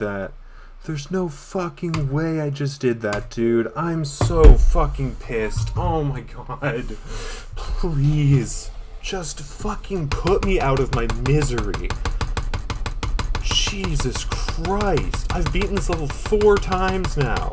that. There's no fucking way I just did that, dude. I'm so fucking pissed. Oh my god. Please. Just fucking put me out of my misery. Jesus Christ. I've beaten this level 4 times now.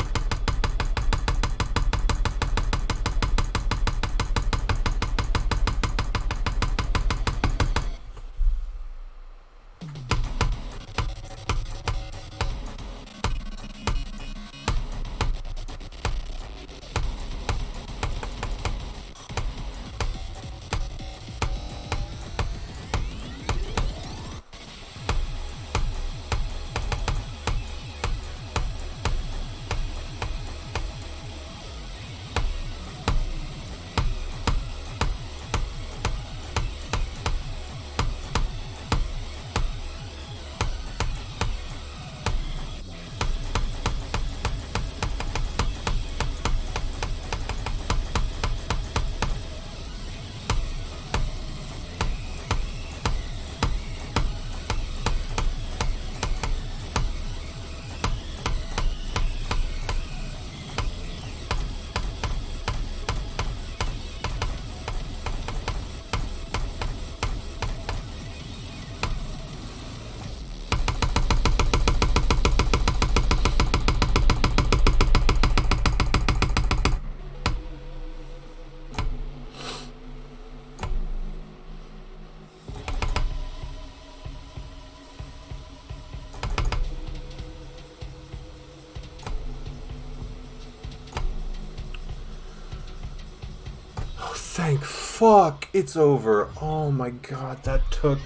Thank fuck it's over. Oh my god, that took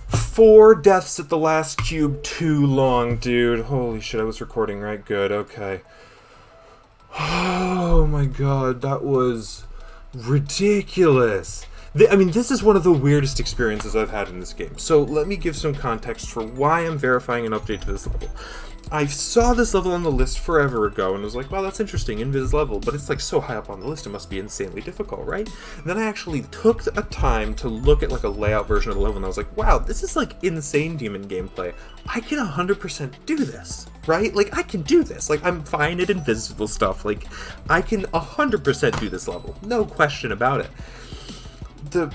4 deaths at the last cube too long, dude. Holy shit, I was recording, right? Good, okay. Oh my god, that was ridiculous. I mean, this is one of the weirdest experiences I've had in this game. So let me give some context for why I'm verifying an update to this level. I saw this level on the list forever ago and was like, wow, that's interesting, Invis level, but it's like so high up on the list, it must be insanely difficult, right? And then I actually took a time to look at like a layout version of the level and I was like, wow, this is like insane demon gameplay. I can 100% do this, right? Like, I can do this. Like, I'm fine at invisible stuff. Like, I can 100% do this level. No question about it. The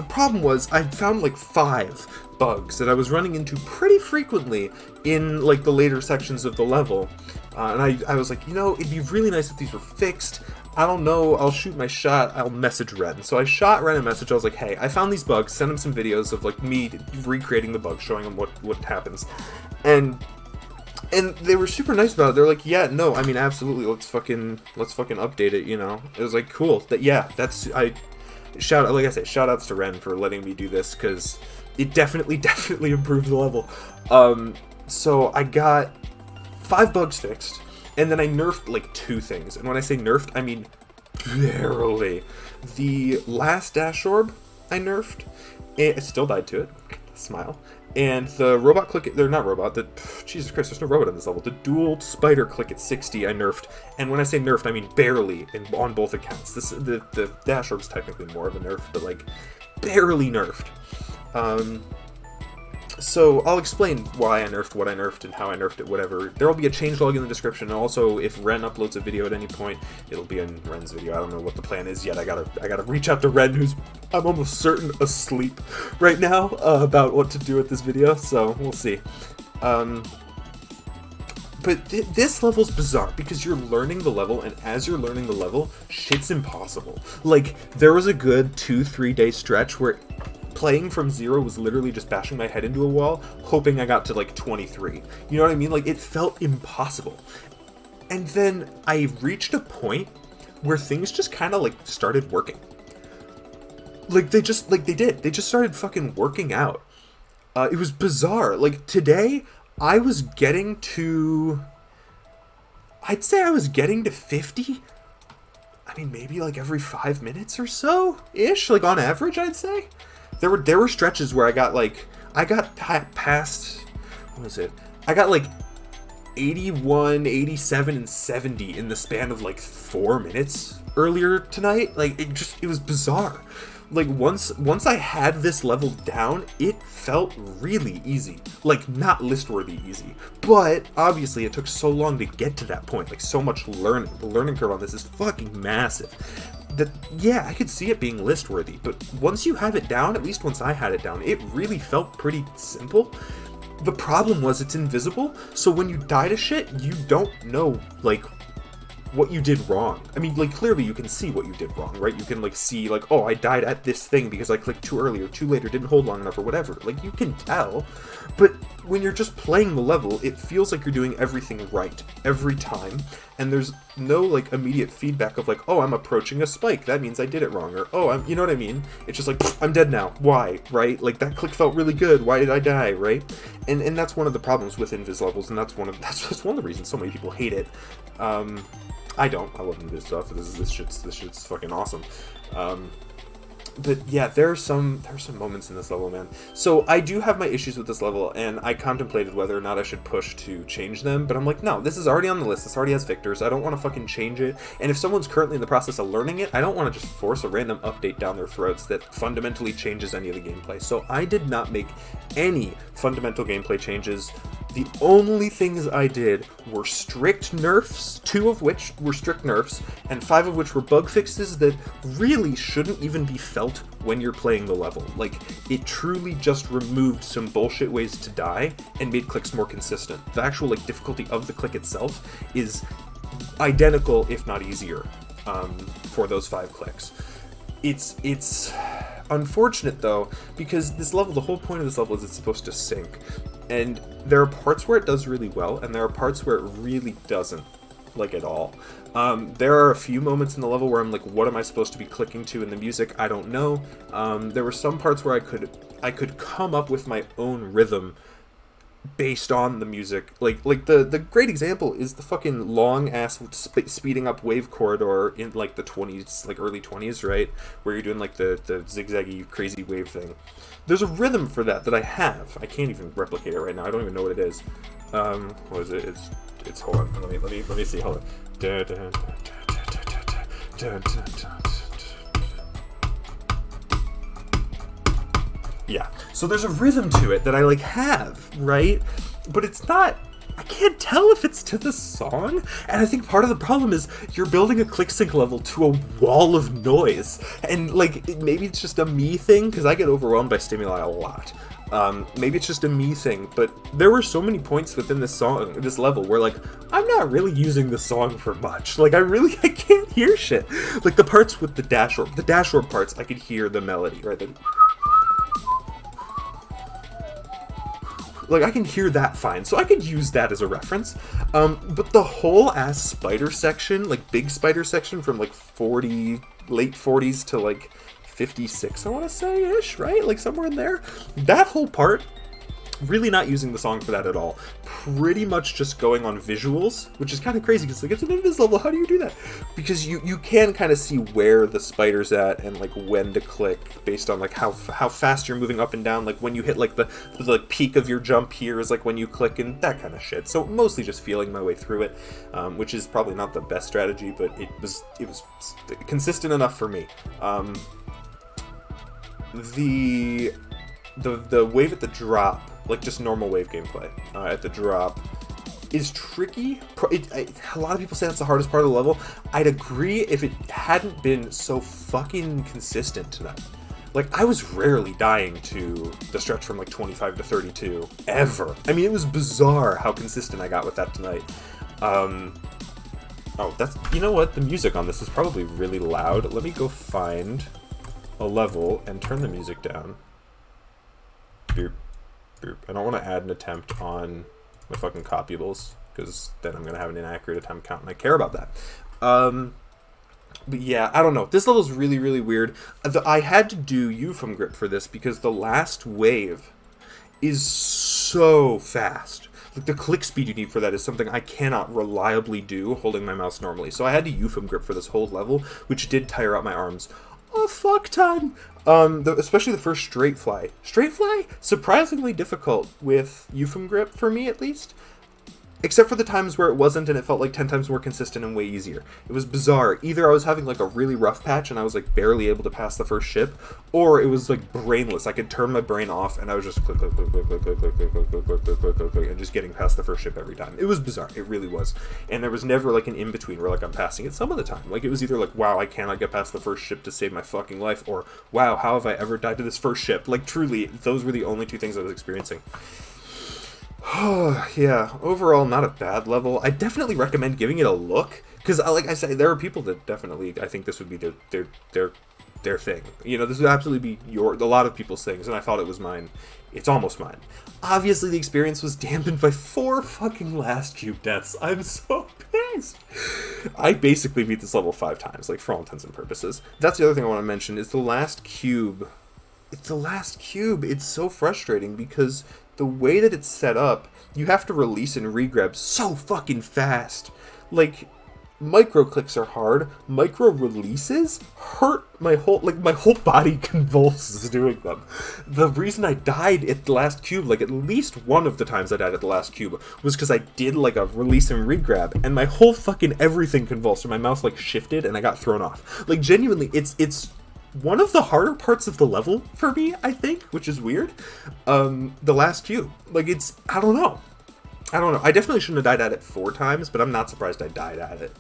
problem was I found like 5 bugs that I was running into pretty frequently in like the later sections of the level, and I was like, you know, it'd be really nice if these were fixed. I don't know, I'll shoot my shot, I'll message Renn. So I shot Renn a message, I was like, hey, I found these bugs, send him some videos of like me recreating the bugs, showing him what happens, and they were super nice about it. They're like, yeah, no, I mean, absolutely, let's fucking update it, you know. It was like, cool, like I said, shout outs to Renn for letting me do this, because it definitely improved the level. So I got 5 bugs fixed, and then I nerfed like 2 things. And when I say nerfed, I mean barely. The last dash orb I nerfed, and I still died to it. Smile. And the robot click, they're not robot, Jesus Christ, there's no robot in this level. The dual spider click at 60 I nerfed, and when I say nerfed, I mean barely on both accounts. The dash orb's technically more of a nerf, but like barely nerfed. So I'll explain why I nerfed what I nerfed and how I nerfed it, whatever. There will be a changelog in the description, and also if Renn uploads a video at any point, it'll be in Renn's video. I don't know what the plan is yet. I gotta reach out to Renn, who's, I'm almost certain, asleep right now, about what to do with this video, so we'll see. But this level's bizarre, because you're learning the level, and as you're learning the level, shit's impossible. Like, there was a good 2-3 day stretch where playing from 0 was literally just bashing my head into a wall, hoping I got to like 23. You know what I mean? Like, it felt impossible. And then I reached a point where things just kind of like started working. Like, they just started fucking working out. It was bizarre. Like, today, I was getting to, I'd say I was getting to 50. I mean, maybe like every 5 minutes or so ish, like on average, I'd say. There were stretches where I got past, what was it? I got like 81, 87, and 70 in the span of like 4 minutes earlier tonight. Like, it was bizarre. like, once I had this level down, it felt really easy. Like, not list-worthy easy. But, obviously, it took so long to get to that point. Like, so much learning. The learning curve on this is fucking massive. That, yeah, I could see it being list-worthy. But once you have it down, at least once I had it down, it really felt pretty simple. The problem was it's invisible, so when you die to shit, you don't know, like, what you did wrong. I mean, like, clearly you can see what you did wrong, right? You can, like, see, like, oh, I died at this thing because I clicked too early or too late or didn't hold long enough or whatever. Like, you can tell, but when you're just playing the level, it feels like you're doing everything right every time, and there's no, like, immediate feedback of, like, oh, I'm approaching a spike, that means I did it wrong, or, oh, you know what I mean? It's just like, I'm dead now, why, right? Like, that click felt really good, why did I die, right? And that's one of the problems with invis levels, and that's one of the reasons so many people hate it. I don't. I love invis stuff. This shit's fucking awesome. But yeah, there are some moments in this level, man. So I do have my issues with this level, and I contemplated whether or not I should push to change them, but I'm like, no, this is already on the list. This already has victors. I don't want to fucking change it. And if someone's currently in the process of learning it, I don't want to just force a random update down their throats that fundamentally changes any of the gameplay. So I did not make any fundamental gameplay changes. The only things I did were strict nerfs, 2 of which were strict nerfs, and 5 of which were bug fixes that really shouldn't even be felt when you're playing the level. Like, it truly just removed some bullshit ways to die and made clicks more consistent. The actual, like, difficulty of the click itself is identical, if not easier, for those 5 clicks. It's unfortunate, though, because this level, the whole point of this level is it's supposed to sync. And there are parts where it does really well, and there are parts where it really doesn't, like, at all. There are a few moments in the level where I'm like, what am I supposed to be clicking to in the music? I don't know. There were some parts where I could come up with my own rhythm based on the music. Like the great example is the fucking long-ass speeding up wave corridor in, like, the 20s, like, early 20s, right? Where you're doing, like, the zigzaggy, crazy wave thing. There's a rhythm for that I have. I can't even replicate it right now. I don't even know what it is. What is it? It's hold on. Let me see. Hold on. Yeah. So there's a rhythm to it that I, like, have, right? But it's not... I can't tell if it's to the song, and I think part of the problem is you're building a click sync level to a wall of noise, and, like, maybe it's just a me thing, because I get overwhelmed by stimuli a lot. Maybe it's just a me thing, but there were so many points within this level where, like, I'm not really using the song for much. Like, I can't hear shit. Like, the parts with the dash orb parts, I could hear the melody, right? Like, I can hear that fine, so I could use that as a reference. But the whole ass spider section, like, big spider section from, like, late 40s to, like, 56, I want to say-ish, right? Like, somewhere in there. That whole part, really not using the song for that at all. Pretty much just going on visuals, which is kind of crazy, because, like, it's an invis level. How do you do that? Because you can kind of see where the spider's at and, like, when to click based on, like, how fast you're moving up and down. Like, when you hit, like, the like, peak of your jump here is, like, when you click, and that kind of shit. So mostly just feeling my way through it, which is probably not the best strategy, but it was consistent enough for me. The wave at the drop, like, just normal wave gameplay at the drop, is tricky. A lot of people say that's the hardest part of the level. I'd agree if it hadn't been so fucking consistent tonight. Like, I was rarely dying to the stretch from, like, 25 to 32, ever. I mean, it was bizarre how consistent I got with that tonight. Oh, that's, you know what? The music on this is probably really loud. Let me go find a level and turn the music down. Boop. I don't want to add an attempt on my fucking copyables, because then I'm going to have an inaccurate attempt count, and I care about that. But yeah, I don't know. This level's really, really weird. I had to do Euphem grip for this, because the last wave is so fast. Like, the click speed you need for that is something I cannot reliably do holding my mouse normally. So I had to Euphem grip for this whole level, which did tire out my arms a fuck ton. Especially the first straight fly. Straight fly? Surprisingly difficult with Euphem grip, for me at least. Except for the times where it wasn't and it felt like 10 times more consistent and way easier. It was bizarre. Either I was having like a really rough patch and I was like barely able to pass the first ship, or it was like brainless. I could turn my brain off and I was just click, click, click, click, click, click, click, click, click, click, click, click, click, click, and just getting past the first ship every time. It was bizarre. It really was. And there was never like an in-between where like I'm passing it some of the time. Like it was either like, wow, I cannot get past the first ship to save my fucking life, or wow, how have I ever died to this first ship? Like truly, those were the only two things I was experiencing. Yeah, overall not a bad level. I definitely recommend giving it a look, because like I say, there are people that definitely, I think this would be their thing. You know, this would absolutely be a lot of people's things, and I thought it was mine. It's almost mine. Obviously the experience was dampened by 4 fucking last cube deaths. I'm so pissed. I basically beat this level 5 times, like for all intents and purposes. That's the other thing I want to mention, is the last cube. It's the last cube. It's so frustrating because the way that it's set up, you have to release and regrab so fucking fast. Like, micro clicks are hard. Micro releases hurt my whole body convulses doing them. The reason I died at the last cube, like at least one of the times I died at the last cube, was because I did like a release and regrab, and my whole fucking everything convulsed, and my mouse like shifted, and I got thrown off. Like genuinely, it's one of the harder parts of the level for me, I think, which is weird. The last cube. Like, it's... I don't know. I definitely shouldn't have died at it 4 times, but I'm not surprised I died at it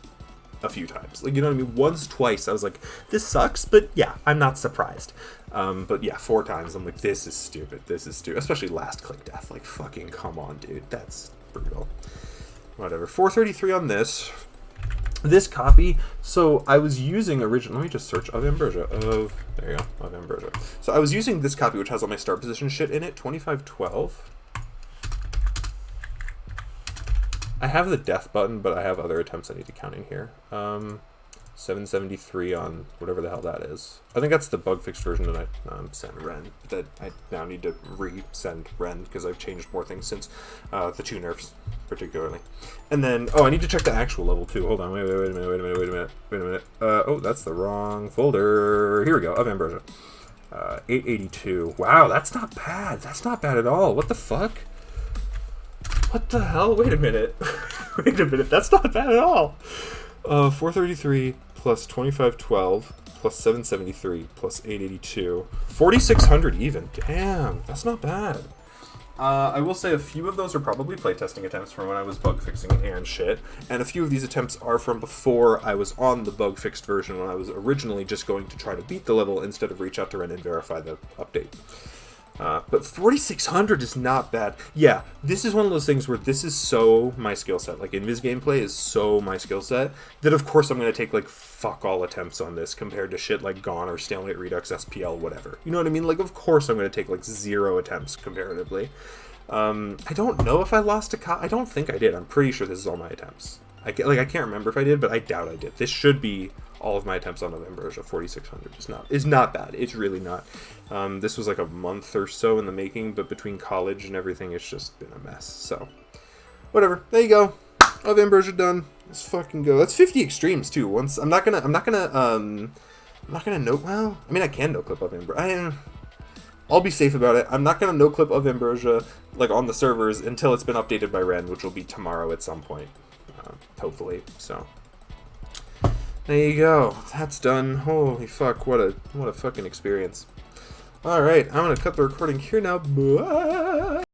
a few times. Like, you know what I mean? Once, twice, I was like, this sucks, but yeah, I'm not surprised. But yeah, 4 times, I'm like, this is stupid. This is stupid. Especially last click death. Like, fucking come on, dude. That's brutal. Whatever. 433 on this. This copy, so I was using original, let me just search of Ambrosia, there you go, of Ambrosia. So I was using this copy, which has all my start position shit in it, 2512. I have the death button, but I have other attempts I need to count in here. 773 on whatever the hell that is. I think that's the bug fixed version that I sent Renn, that I now need to re-send Renn, because I've changed more things since the 2 nerfs, particularly. And then, oh, I need to check the actual level too. Hold on, wait a minute. Oh, that's the wrong folder. Here we go, of Ambrosia. 882. Wow, that's not bad. That's not bad at all. What the fuck? What the hell? Wait a minute. Wait a minute. That's not bad at all. 433 plus 2512 plus 773 plus 882. 4600 even. Damn, that's not bad. I will say a few of those are probably playtesting attempts from when I was bug fixing and shit, and a few of these attempts are from before I was on the bug fixed version, when I was originally just going to try to beat the level instead of reach out to Renn and verify the update. But 4600 is not bad. Yeah, this is one of those things where this is so my skill set. Like, invis gameplay is so my skill set that of course I'm going to take like fuck all attempts on this compared to shit like Gone or Stalemate Redux, SPL, whatever. You know what I mean? Like, of course I'm going to take like 0 attempts comparatively. I don't know if I lost I don't think I did. I'm pretty sure this is all my attempts. I can't remember if I did, but I doubt I did. This should be all of my attempts on Ambrosia. 4600 is not bad. It's really not. This was like a month or so in the making, but between college and everything, it's just been a mess. So, whatever. There you go. Of Ambrosia done. Let's fucking go. That's 50 extremes too. Once I'm not gonna no. Well, I mean, I can no clip of Ambrosia. I'll be safe about it. I'm not gonna no clip of Ambrosia like on the servers until it's been updated by Renn, which will be tomorrow at some point, hopefully. So. There you go. That's done. Holy fuck, what a fucking experience. Alright, I'm gonna cut the recording here now. Bye!